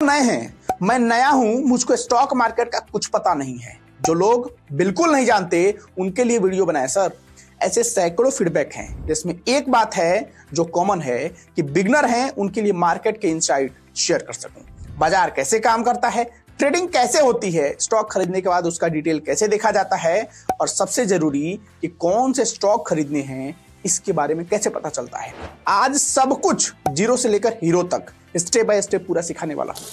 नए हैं, मैं नया हूं, मुझको स्टॉक मार्केट का कुछ पता नहीं है। जो लोग बिल्कुल नहीं जानते उनके लिए वीडियो बनाया सर। ऐसे सैकड़ों फीडबैक हैं जिसमें एक बात है जो कॉमन है कि बिगनर हैं उनके लिए मार्केट के इनसाइट शेयर कर सकूं। बाजार कैसे काम करता है, ट्रेडिंग कैसे होती है, स्टॉक खरीदने के बाद उसका डिटेल कैसे देखा जाता है और सबसे जरूरी कि कौन से स्टॉक खरीदने हैं इसके बारे में कैसे पता चलता है। आज सब कुछ जीरो से लेकर हीरो तक स्टेप बाय स्टेप पूरा सिखाने वाला हूं।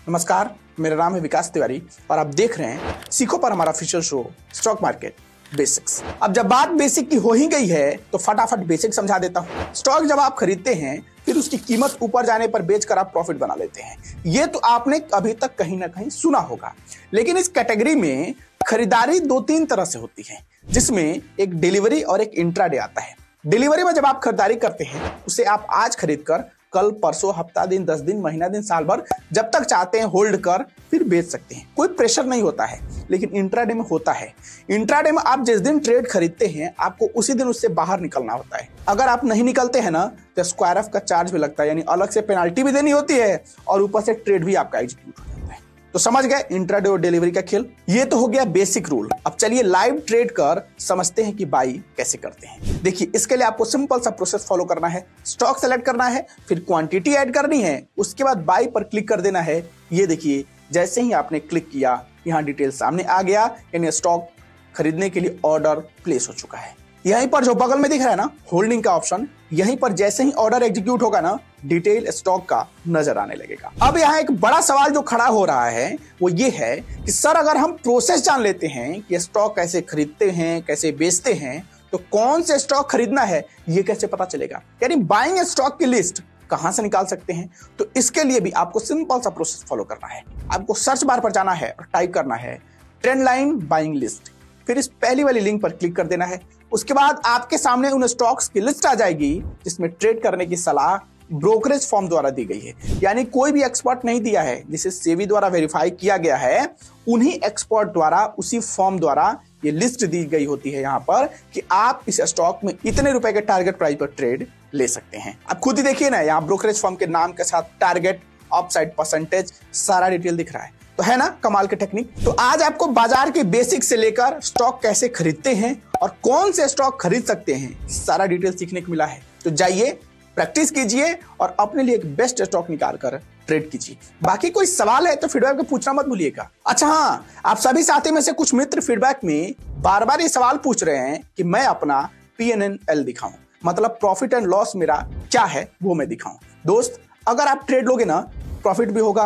नमस्कार, मेरा नाम है विकास तिवारी और आप देख रहे हैं सीखो पर हमारा official show stock market basics. अब जब बात बेसिक की हो ही गई है तो फटाफट बेसिक समझा देता हूं। स्टॉक जब आप खरीदते हैं फिर उसकी कीमत ऊपर जाने पर बेचकर आप प्रॉफिट बना लेते हैं। ये तो आपने अभी तक कहीं ना कहीं सुना होगा। लेकिन इस कैटेगरी में खरीदारी दो तीन तरह से होती है, जिसमें एक डिलीवरी और एक इंट्राडे आता है। डिलीवरी में जब आप खरीदारी करते हैं उसे आप आज खरीदकर कल, परसों, हफ्ता दिन, 10 दिन, महीना दिन, साल भर जब तक चाहते हैं होल्ड कर फिर बेच सकते हैं। कोई प्रेशर नहीं होता है। लेकिन इंट्राडे में होता है। इंट्राडे में आप जिस दिन ट्रेड खरीदते हैं आपको उसी दिन उससे बाहर निकलना होता है। अगर आप नहीं निकलते हैं ना तो स्क्वायर ऑफ का चार्ज भी लगता है, यानी अलग से पेनाल्टी भी देनी होती है और ऊपर से ट्रेड भी आपका एग्जीक्यूट हो जाता है। तो समझ गए इंट्राडे और डिलीवरी का खेल। ये तो हो गया बेसिक रूल। अब चलिए लाइव ट्रेड कर समझते हैं कि बाई कैसे करते हैं। देखिए, इसके लिए आपको सिंपल सा प्रोसेस फॉलो करना है। स्टॉक सेलेक्ट करना है, फिर क्वांटिटी ऐड करनी है, उसके बाद बाई पर क्लिक कर देना है। ये देखिए, जैसे ही आपने क्लिक किया यहाँ डिटेल सामने आ गया, यानी स्टॉक खरीदने के लिए ऑर्डर प्लेस हो चुका है। यहीं पर जो बगल में दिख रहा है ना होल्डिंग का ऑप्शन, यहीं पर जैसे ही ऑर्डर एग्जीक्यूट होगा ना डिटेल स्टॉक का नजर आने लगेगा। अब यहाँ एक बड़ा सवाल जो खड़ा हो रहा है वो ये है कि सर अगर हम प्रोसेस जान लेते हैं कि स्टॉक कैसे खरीदते हैं, कैसे बेचते हैं, तो कौन से स्टॉक खरीदना है ये कैसे पता चलेगा? यानी बाइंग स्टॉक की लिस्ट कहां से निकाल सकते हैं? तो इसके लिए भी आपको सिंपल सा प्रोसेस फॉलो करना है। आपको सर्च बार पर जाना है और टाइप करना है ट्रेंड लाइन बाइंग लिस्ट। फिर इस पहली वाली लिंक पर क्लिक कर देना है। उसके बाद आपके सामने उन स्टॉक्स की लिस्ट आ जाएगी जिसमें ट्रेड करने की सलाह ब्रोकरेज फॉर्म द्वारा दी गई है। यानी कोई भी एक्सपर्ट नहीं दिया है, जिसे सेबी द्वारा वेरीफाई किया गया है, उन्हीं एक्सपर्ट द्वारा उसी फॉर्म द्वारा ये लिस्ट दी गई होती है यहाँ पर कि आप इस स्टॉक में इतने रुपए के टारगेट प्राइस पर ट्रेड ले सकते हैं। अब खुद ही देखिए ना, यहाँ ब्रोकरेज फॉर्म के नाम के साथ टारगेट, अपसाइड परसेंटेज, सारा डिटेल दिख रहा है। तो है ना कमाल के टेक्निक। तो आज आपको बाजार के बेसिक से लेकर स्टॉक कैसे खरीदते हैं और कौन से स्टॉक खरीद सकते हैं सारा डिटेल सीखने को मिला है। तो जाइए, प्रैक्टिस कीजिए और अपने लिए एक बेस्ट स्टॉक निकाल कर ट्रेड कीजिए। बाकी कोई सवाल है तो फीडबैक में पूछना मत भूलिएगा। अच्छा हाँ, आप सभी साथी में से कुछ मित्र फीडबैक में बार बार ये सवाल पूछ रहे हैं कि मैं अपना PNL दिखाऊं, मतलब प्रॉफिट एंड लॉस मेरा क्या है वो मैं दिखाऊं। दोस्त, अगर आप ट्रेड लोगे ना प्रॉफिट भी होगा,